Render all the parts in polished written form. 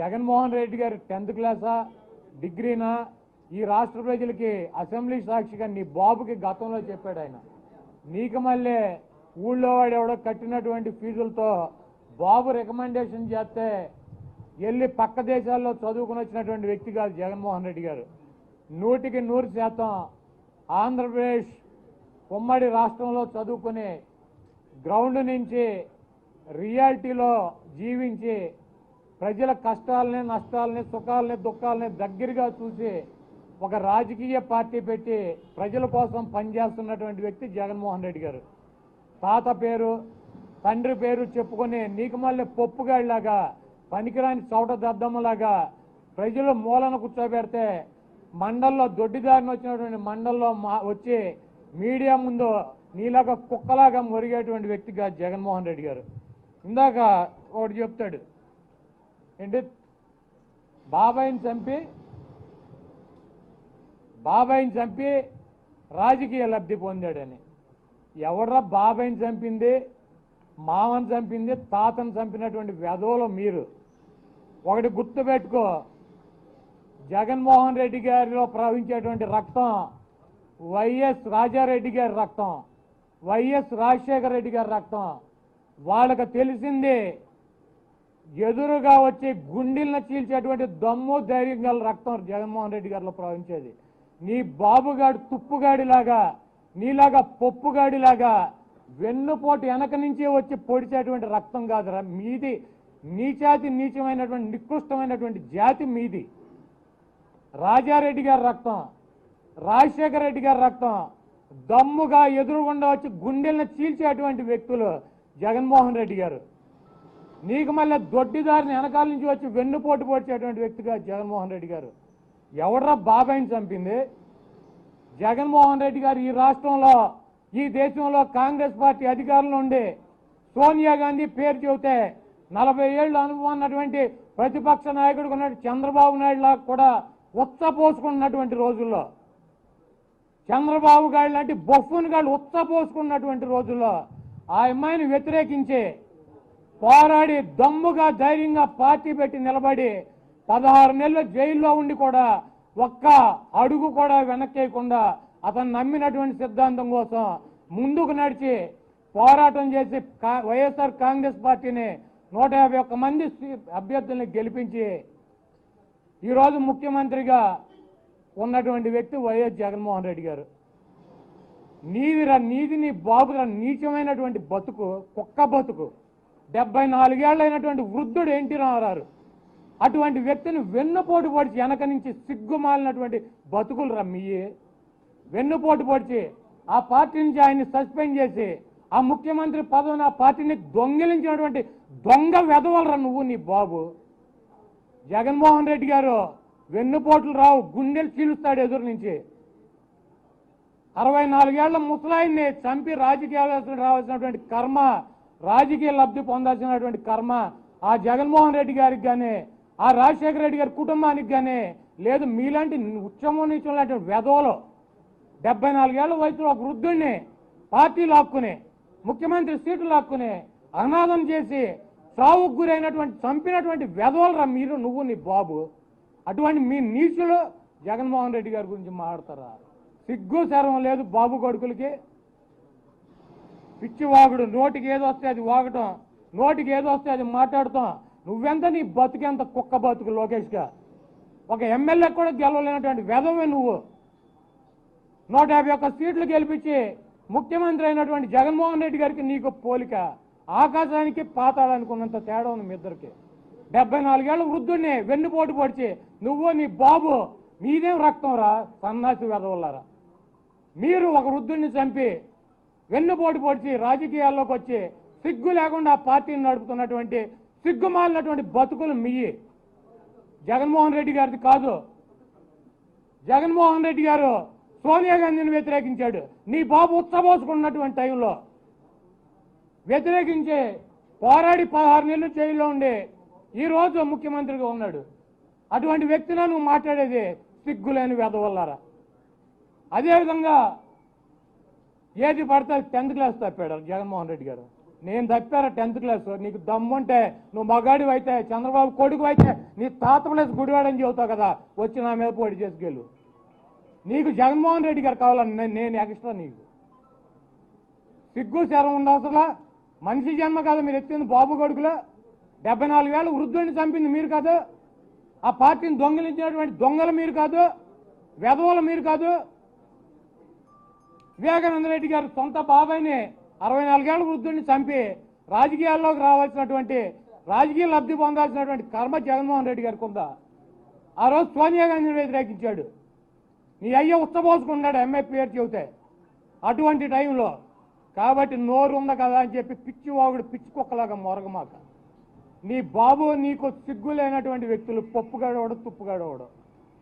జగన్మోహన్ రెడ్డి గారు 10th క్లాసా డిగ్రీనా ఈ రాష్ట్ర ప్రజలకి అసెంబ్లీ సాక్షిగా నీ బాబుకి గతంలో చెప్పాడు ఆయన. నీకు మళ్ళీ ఊళ్ళో వాడెవడో కట్టినటువంటి ఫీజులతో బాబు రికమెండేషన్ చేస్తే వెళ్ళి పక్క దేశాల్లో చదువుకుని వచ్చినటువంటి వ్యక్తి కాదు జగన్మోహన్ రెడ్డి గారు. 100% ఆంధ్రప్రదేశ్ ఉమ్మడి రాష్ట్రంలో చదువుకుని గ్రౌండ్ నుంచి రియాలిటీలో జీవించి ప్రజల కష్టాలని నష్టాలని సుఖాలని దుఃఖాలని దగ్గరగా చూసి ఒక రాజకీయ పార్టీ పెట్టి ప్రజల కోసం పనిచేస్తున్నటువంటి వ్యక్తి జగన్మోహన్ రెడ్డి గారు. తాత పేరు తండ్రి పేరు చెప్పుకొని నీకు మళ్ళీ పప్పుగాడిలాగా పనికిరాని చౌట దద్దమ్మలాగా ప్రజలు మూలన కూర్చోబెడితే మండల్లో దొడ్డిదారిని వచ్చినటువంటి మండల్లో వచ్చి మీడియా ముందు నీలాగా కుక్కలాగా మొరిగేటువంటి వ్యక్తిగా జగన్మోహన్ రెడ్డి గారు. ఇందాక ఒకటి చెప్తాడు ఏంటి, బాబాయిని చంపి రాజకీయ లబ్ధి పొందాడని. ఎవడ్రా బాబాయిని చంపింది, మామని చంపింది, తాతను చంపినటువంటి వెధవలో మీరు. ఒకటి గుర్తుపెట్టుకో, జగన్మోహన్ రెడ్డి గారిలో ప్రవహించేటువంటి రక్తం వైఎస్ రాజారెడ్డి గారి రక్తం, వైఎస్ రాజశేఖర రెడ్డి గారి రక్తం. వాళ్ళకి తెలిసింది ఎదురుగా వచ్చి గుండెలను చీల్చేటువంటి దమ్ము ధైర్యం గల రక్తం జగన్మోహన్ రెడ్డి గారిలో ప్రవహించేది. నీ బాబుగాడు తుప్పుగాడిలాగా నీలాగా పప్పుగాడిలాగా వెన్నుపోటు వెనక నుంచే వచ్చి పొడిచేటువంటి రక్తం కాదురా మీది. నీచాతి నీచమైనటువంటి నికృష్టమైనటువంటి జాతి మీది. రాజారెడ్డి గారి రక్తం, రాజశేఖర రెడ్డి గారి రక్తం దమ్ముగా ఎదురుగుండా వచ్చి గుండెలను చీల్చేటువంటి వ్యక్తులు జగన్మోహన్ రెడ్డి గారు. నీకు మళ్ళీ దొడ్డిదారిని వెనకాల నుంచి వచ్చి వెన్నుపోటు పొడిచేటువంటి వ్యక్తిగా జగన్మోహన్ రెడ్డి గారు. ఎవడ్రా బాబాయిని చంపింది? జగన్మోహన్ రెడ్డి గారు ఈ రాష్ట్రంలో ఈ దేశంలో కాంగ్రెస్ పార్టీ అధికారంలో ఉండి సోనియా గాంధీ పేరు చెబితే 40 ఏళ్ళు అనుభవం ఉన్నటువంటి ప్రతిపక్ష నాయకుడు ఉన్నట్టు చంద్రబాబు నాయుడు లాగా కూడా ఉచ్చపోసుకున్నటువంటి రోజుల్లో, చంద్రబాబు గారు లాంటి బొఫ్ఫున్ గారు ఉచ్చపోసుకున్నటువంటి రోజుల్లో ఆ అమ్మాయిని వ్యతిరేకించి పోరాడి దమ్ముగా ధైర్యంగా పార్టీ పెట్టి నిలబడి 16 నెలలు జైల్లో ఉండి కూడా ఒక్క అడుగు కూడా వెనక్కేయకుండా అతను నమ్మినటువంటి సిద్ధాంతం కోసం ముందుకు నడిచి పోరాటం చేసి వైఎస్ఆర్ కాంగ్రెస్ పార్టీని 151 మంది అభ్యర్థుల్ని గెలిపించి ఈరోజు ముఖ్యమంత్రిగా ఉన్నటువంటి వ్యక్తి వైఎస్ జగన్మోహన్ రెడ్డి గారు. నీది నీ బాబురా నీచమైనటువంటి బతుకు, కుక్క బతుకు. 74 ఏళ్ళైనటువంటి వృద్ధుడు ఎన్టీ రామారావు అటువంటి వ్యక్తిని వెన్నుపోటు పొడిచి వెనక నుంచి సిగ్గుమాలినటువంటి బతుకులు రమ్మయ్యి. వెన్నుపోటు పొడిచి ఆ పార్టీ నుంచి ఆయన్ని సస్పెండ్ చేసి ఆ ముఖ్యమంత్రి పదవిని ఆ పార్టీని దొంగిలించినటువంటి దొంగ వెధవలరా నువ్వు నీ బాబు. జగన్మోహన్ రెడ్డి గారు వెన్నుపోట్లు రావు, గుండెలు చీలుస్తాడు ఎదురు నుంచి. 64 ఏళ్ల ముసలాయిని చంపి రాజకీయాలు రావాల్సినటువంటి కర్మ, రాజకీయ లబ్ధి పొందాల్సినటువంటి కర్మ ఆ జగన్మోహన్ రెడ్డి గారికి కానీ ఆ రాజశేఖర రెడ్డి గారి కుటుంబానికి కానీ లేదు. మీలాంటి ఉచ్చమో నీచం లాంటి వెధవలు 74 ఏళ్ల వయసులో ఒక వృద్ధుడిని పార్టీ లాక్కుని ముఖ్యమంత్రి సీటు లాక్కుని అనాథం చేసి సావుకు గురైనటువంటి చంపినటువంటి వెధవలరా మీరు, నువ్వు నీ బాబు. అటువంటి మీ నీచులు జగన్మోహన్ రెడ్డి గారి గురించి మాట్లాడతారా? సిగ్గు శరం లేదు బాబు కొడుకులకి. పిచ్చి వాగుడు, నోటికి ఏదో వస్తే అది వాగటం, నోటికి ఏదో వస్తే అది మాట్లాడతాం. నువ్వెంత నీ బతుకెంత కుక్క బతుకు లోకేష్గా. ఒక ఎమ్మెల్యే కూడా గెలవలేనటువంటి వెధవే నువ్వు. 151 సీట్లు గెలిపించి ముఖ్యమంత్రి అయినటువంటి జగన్మోహన్ రెడ్డి గారికి నీకు పోలిక ఆకాశానికి పాతాళానికి ఉన్నంత తేడా ఉంది మీ ఇద్దరికి. 74 ఏళ్ళ వృద్ధుడిని వెన్నుపోటు పొడిచి నువ్వు నీ బాబు మీదేం రక్తం రా సన్నాసి వెధవల్లారా. మీరు ఒక వృద్ధుడిని చంపి వెన్నుపోటు పొడిచి రాజకీయాల్లోకి వచ్చి సిగ్గు లేకుండా ఆ పార్టీని నడుపుతున్నటువంటి సిగ్గుమాలినటువంటి బతుకులు మీయి. జగన్మోహన్ రెడ్డి గారిది కాదు. జగన్మోహన్ రెడ్డి గారు సోనియా గాంధీని వ్యతిరేకించాడు. నీ బాబు ఉచ్చబోసుకున్నటువంటి టైంలో వ్యతిరేకించి పోరాడి 16 నెలలు జైల్లో ఉండి ఈరోజు ముఖ్యమంత్రిగా ఉన్నాడు. అటువంటి వ్యక్తిని నువ్వు మాట్లాడేది సిగ్గులేని వెధవల్లారా. అదేవిధంగా ఏది పడితే 10th క్లాస్ తప్పాడు జగన్మోహన్ రెడ్డి గారు. నేను తప్పారా 10th క్లాస్? నీకు దమ్ముంటే నువ్వు మగాడివి అయితే, చంద్రబాబు కొడుకు అయితే నీ తాత ప్లేస్ గుడివాడని చెబుతావు కదా, వచ్చి నా మీద పోటీ చేసుకెళ్ళు. నీకు జగన్మోహన్ రెడ్డి గారు కావాలని నేను ఎక్స్ట్రా. నీకు సిగ్గు శరం ఉండవసలా? మనిషి జన్మ కాదు మీరు ఎత్తింది బాబు కొడుకులో. 74 ఏళ్ళ వృద్ధుడిని చంపింది మీరు కాదు, ఆ పార్టీని దొంగిలించినటువంటి దొంగలు మీరు కాదు, వెధవలు మీరు కాదు. వివేకానంద రెడ్డి గారు సొంత బాబాయిని 64 ఏళ్ళ వృద్ధుడిని చంపి రాజకీయాల్లోకి రావాల్సినటువంటి, రాజకీయ లబ్ధి పొందాల్సినటువంటి కర్మ జగన్మోహన్ రెడ్డి గారికి ఉందా? ఆ రోజు సోనియా గాంధీని వ్యతిరేకించాడు. నీ అయ్య ఉచ్చబోసుకున్నాడు ఎంఏ పేరు చెబితే అటువంటి టైంలో. కాబట్టి నోరు ఉంది కదా అని చెప్పి పిచ్చి వాగుడు పిచ్చి కుక్కలాగా మొరగమాక. నీ బాబు నీకు సిగ్గు లేనటువంటి వ్యక్తులు, పప్పుగాడోడు తుప్పుగాడోడు,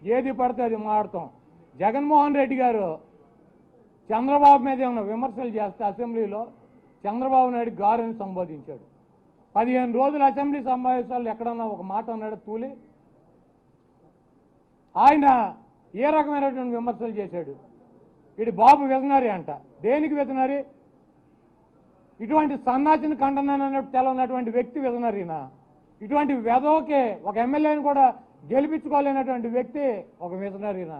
ఏది పడితే అది మాడతాం. జగన్మోహన్ రెడ్డి గారు చంద్రబాబు మీద ఏమైనా విమర్శలు చేస్తే అసెంబ్లీలో చంద్రబాబు నాయుడు గారుని సంబోధించాడు. 15 రోజులు అసెంబ్లీ సమావేశాలు ఎక్కడన్నా ఒక మాట అన్నాడు తూలి? ఆయన ఏ రకమైనటువంటి విమర్శలు చేశాడు? ఇది బాబు విజనరీ అంట. దేనికి విజనరీ? ఇటువంటి సన్నాసిని ఖండనన్నట్టు తెలవనటువంటి వ్యక్తి విజనరీనా? ఇటువంటి వెధవకే ఒక ఎమ్మెల్యేని కూడా గెలిపించుకోలేనటువంటి వ్యక్తి ఒక విజనరీనా?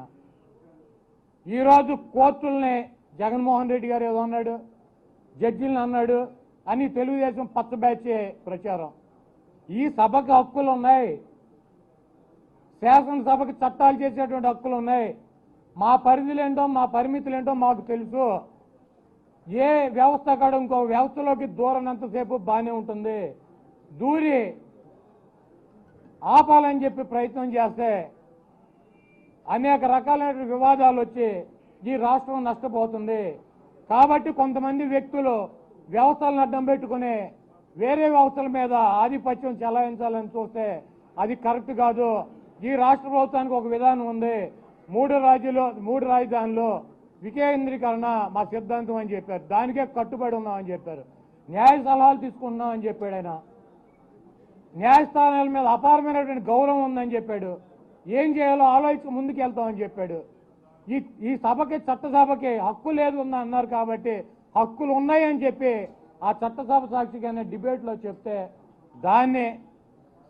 ఈరోజు కోర్టుల్ని జగన్మోహన్ రెడ్డి గారు ఏదో అన్నాడు, జడ్జిలను అన్నాడు అని తెలుగుదేశం పచ్చ బ్యాచ్ ప్రచారం. ఈ సభకు హక్కులు ఉన్నాయి, శాసనసభకు చట్టాలు చేసేటువంటి హక్కులు ఉన్నాయి. మా పరిధులేంటో మా పరిమితులేంటో మాకు తెలుసు. ఏ వ్యవస్థ కాడ ఇంకో వ్యవస్థలోకి దూరనంతసేపు బాగానే ఉంటుంది. దూరి ఆపాలని చెప్పి ప్రయత్నం చేస్తే అనేక రకాలైన వివాదాలు వచ్చి ఈ రాష్ట్రం నష్టపోతుంది. కాబట్టి కొంతమంది వ్యక్తులు వ్యవస్థలను అడ్డం పెట్టుకుని వేరే వ్యవస్థల మీద ఆధిపత్యం చెలాయించాలని చూస్తే అది కరెక్ట్ కాదు. ఈ రాష్ట్ర ప్రభుత్వానికి ఒక విధానం ఉంది. 3 రాజధానులు వికేంద్రీకరణ మా సిద్ధాంతం అని చెప్పారు. దానికే కట్టుబడి ఉన్నామని చెప్పారు. న్యాయ సలహాలు తీసుకుంటున్నామని చెప్పాడు ఆయన. న్యాయస్థానాల మీద అపారమైనటువంటి గౌరవం ఉందని చెప్పాడు. ఏం చేయాలో ఆలోచించి ముందుకు వెళ్తామని చెప్పాడు. ఈ సభకి చట్టసభకి హక్కు లేదు ఉందా అన్నారు. కాబట్టి హక్కులు ఉన్నాయని చెప్పి ఆ చట్టసభ సాక్షిగానే డిబేట్లో చెప్తే దాన్ని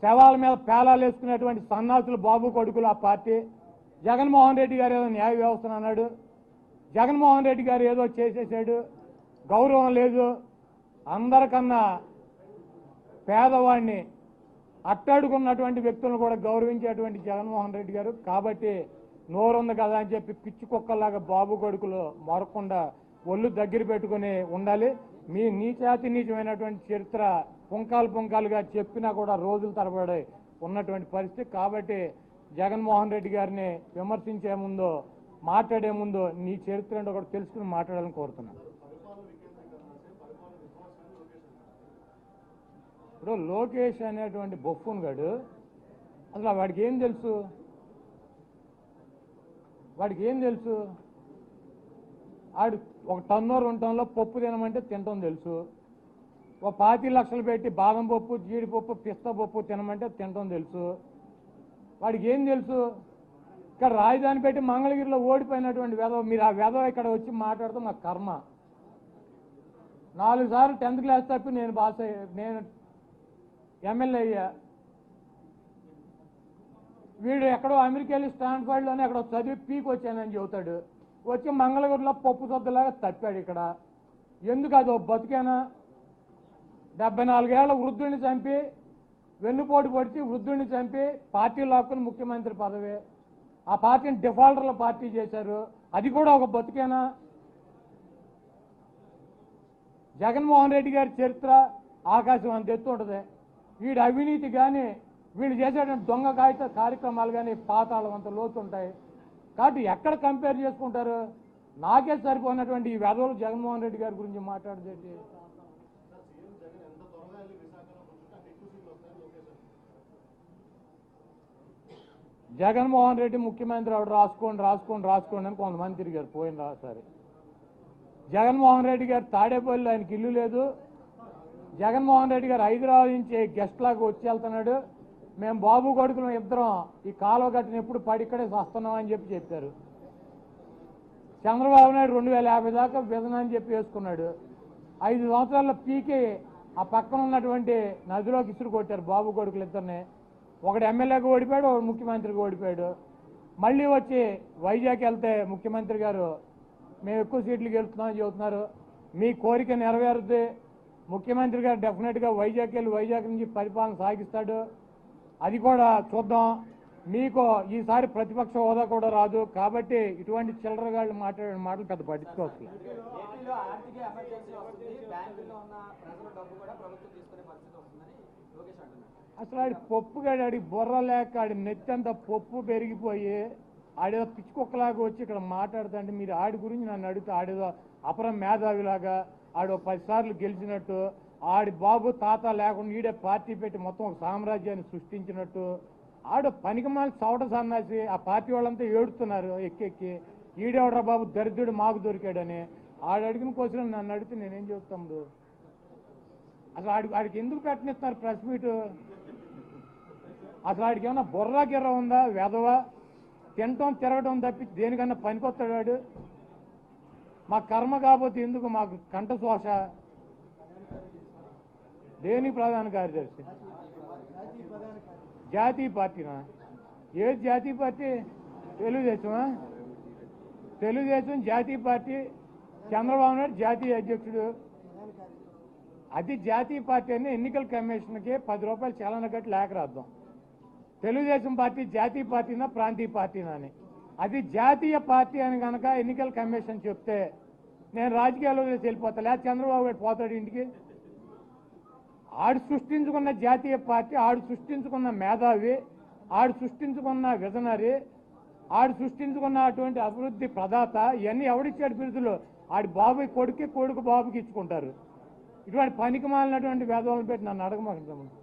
శవాల మీద పేలాలు వేసుకునేటువంటి సన్నాసులు బాబు కొడుకులు ఆ పార్టీ. జగన్మోహన్ రెడ్డి గారు ఏదో న్యాయ వ్యవస్థను అన్నాడు, జగన్మోహన్ రెడ్డి గారు ఏదో చేసేసాడు, గౌరవం లేదు. అందరికన్నా పేదవాడిని అట్టడుకున్నటువంటి వ్యక్తులను కూడా గౌరవించేటువంటి జగన్మోహన్ రెడ్డి గారు. కాబట్టి నోరుంది కదా అని చెప్పి పిచ్చి కుక్కలాగా బాబు కొడుకులు మరకుండా ఒళ్ళు దగ్గర పెట్టుకుని ఉండాలి. మీ నీచాతి నీచమైనటువంటి చరిత్ర పుంకాలుగా చెప్పినా కూడా రోజులు తరబడి ఉన్నటువంటి పరిస్థితి. కాబట్టి జగన్మోహన్ రెడ్డి గారిని విమర్శించే ముందు, మాట్లాడే ముందు నీ చరిత్ర ఏంటో కూడా తెలుసుకుని మాట్లాడాలని కోరుతున్నాను. ఇప్పుడు లోకేష్ అనేటువంటి బొఫ్ఫూన్ గాడు అసలు వాడికి ఏం తెలుసు? ఆడు ఒక టన్నో 2 టన్నులో పప్పు తినమంటే తినటం తెలుసు. ఒక 25 లక్షలు పెట్టి బాదం పప్పు, జీడిపప్పు, పిస్తా పప్పు తినమంటే తినటం తెలుసు. వాడికి ఏం తెలుసు? ఇక్కడ రాజధాని పెట్టి మంగళగిరిలో ఓడిపోయినటువంటి వెధవ, మీరు ఆ వెధవ ఇక్కడ వచ్చి మాట్లాడతాం నాకు కర్మ. 4 సార్లు 10th క్లాస్ తప్పి నేను ఎమ్మెల్యే అయ్యా. వీడు ఎక్కడో అమెరికా వెళ్ళి స్టాన్ఫర్డ్లోనే ఎక్కడో చదివి పీకి వచ్చానని చెబుతాడు. వచ్చి మంగళగిరిలో పప్పు సొద్దులాగా తప్పాడు ఇక్కడ. ఎందుకు అదో బతికేనా? 74 ఏళ్ల వృద్ధుడిని చంపి, వెన్నుపోటు పొడిచి వృద్ధుడిని చంపి పార్టీ లాక్కుని ముఖ్యమంత్రి పదవి, ఆ పార్టీని డిఫాల్టర్ల పార్టీ చేశారు. అది కూడా ఒక బతికేనా? జగన్మోహన్ రెడ్డి గారి చరిత్ర ఆకాశం అంత ఎత్తు ఉంటుంది. వీడి అవినీతి కానీ, వీళ్ళు చేసేటువంటి దొంగ కార్యక్రమాలు కానీ పాతాళం అంత లోతుంటాయి. కాబట్టి ఎక్కడ కంపేర్ చేసుకుంటారు? నాకే సరిపోయినటువంటి ఈ వెధవలు జగన్మోహన్ రెడ్డి గారి గురించి మాట్లాడేది. జగన్మోహన్ రెడ్డి ముఖ్యమంత్రి ఆవిడ రాసుకోండి అని కొంతమంది తిరిగారు పోయిన సరే. జగన్మోహన్ రెడ్డి గారు తాడేపల్లి, ఆయనకి ఇల్లు లేదు. జగన్మోహన్ రెడ్డి గారు హైదరాబాద్ నుంచి గెస్ట్ లాగా వచ్చి వెళ్తున్నాడు. మేము బాబు కొడుకులు ఇద్దరం ఈ కాలువ కట్టిన ఎప్పుడు పడి ఇక్కడే వస్తున్నాం అని చెప్పారు. చంద్రబాబు నాయుడు 2050 దాకా విజన్ అని చెప్పి వేసుకున్నాడు. 5 సంవత్సరాల్లో పీకి ఆ పక్కన ఉన్నటువంటి నదిలోకి ఇసురు కొట్టారు బాబు కొడుకులు ఇద్దరిని. ఒకడు ఎమ్మెల్యేగా ఓడిపోయాడు, ఒకడు ముఖ్యమంత్రిగా ఓడిపోయాడు. మళ్ళీ వచ్చి వైజాగ్ వెళ్తే ముఖ్యమంత్రి గారు మేము ఎక్కువ సీట్లు గెలుస్తున్నామని చెబుతున్నారు. మీ కోరిక నెరవేరుద్ది. ముఖ్యమంత్రి గారు డెఫినెట్గా వైజాగ్ వెళ్ళి వైజాగ్ నుంచి పరిపాలన సాగిస్తాడు. అది కూడా చూద్దాం. మీకు ఈసారి ప్రతిపక్ష హోదా కూడా రాదు కాబట్టి ఇటువంటి చిల్లరగాళ్ళు మాట్లాడే మాటలు పెద్ద పట్టించుకోవచ్చు. అసలు ఆడి పప్పుగాడు, ఆడి బుర్ర లేక ఆడి నెత్తంతా పప్పు పెరిగిపోయి ఆడేదో పిచ్చుకొక్కలాగా వచ్చి ఇక్కడ మాట్లాడుతుంటే మీరు ఆడి గురించి నన్ను అడిగితే ఆడేదో అపర మేధావిలాగా ఆడు 10 సార్లు గెలిచినట్టు, ఆడి బాబు తాత లేకుండా ఈడే పార్టీ పెట్టి మొత్తం ఒక సామ్రాజ్యాన్ని సృష్టించినట్టు, ఆడు పనికిమాలి చవట సన్నాసి. ఆ పార్టీ వాళ్ళంతా ఏడుతున్నారు ఎక్కెక్కి, ఈడేవడరా బాబు దరిద్రుడు మాకు దొరికాడని. ఆడు అడిగిన కోసం నన్ను అడిగితే నేనేం చెప్తాము? అసలు ఆడికి ఎందుకు పెట్టనిస్తున్నారు ప్రెస్ మీట్? అసలు ఆడికి ఏమన్నా బుర్రా గిర్ర ఉందా? వెధవా తినటం తిరగటం తప్పి దేనికన్నా పనికొస్తాడు వాడు. మా కర్మ కాకపోతే ఎందుకు మాకు కంట శోష? దేని ప్రధాన కార్యదర్శి? జాతీయ పార్టీనా? ఏది జాతీయ పార్టీ? తెలుగుదేశమా? తెలుగుదేశం జాతీయ పార్టీ. చంద్రబాబు నాయుడు జాతీయ అధ్యక్షుడు. అది జాతీయ పార్టీ అని ఎన్నికల కమిషన్కి 10 రూపాయలు చలన కట్టి లేఖ రాద్దాం. తెలుగుదేశం పార్టీ జాతీయ పార్టీనా ప్రాంతీయ పార్టీనా అని. అది జాతీయ పార్టీ అని కనుక ఎన్నికల కమిషన్ చెప్తే నేను రాజకీయాల్లో వెళ్ళిపోతా, లేదా చంద్రబాబు గారు పోతాడు ఇంటికి. ఆడు సృష్టించుకున్న జాతీయ పార్టీ, ఆడు సృష్టించుకున్న మేధావి, ఆడు సృష్టించుకున్న విజనరీ, ఆడు సృష్టించుకున్న అటువంటి అభివృద్ధి ప్రదాత, ఇవన్నీ ఎవడిచ్చాడు బిరుదులు? ఆడి బాబు కొడుకు బాబుకి ఇచ్చుకుంటారు. ఇటువంటి పనికి మాలినటువంటి వేదవాళ్ళని పెట్టి నన్ను అడగమాకండి.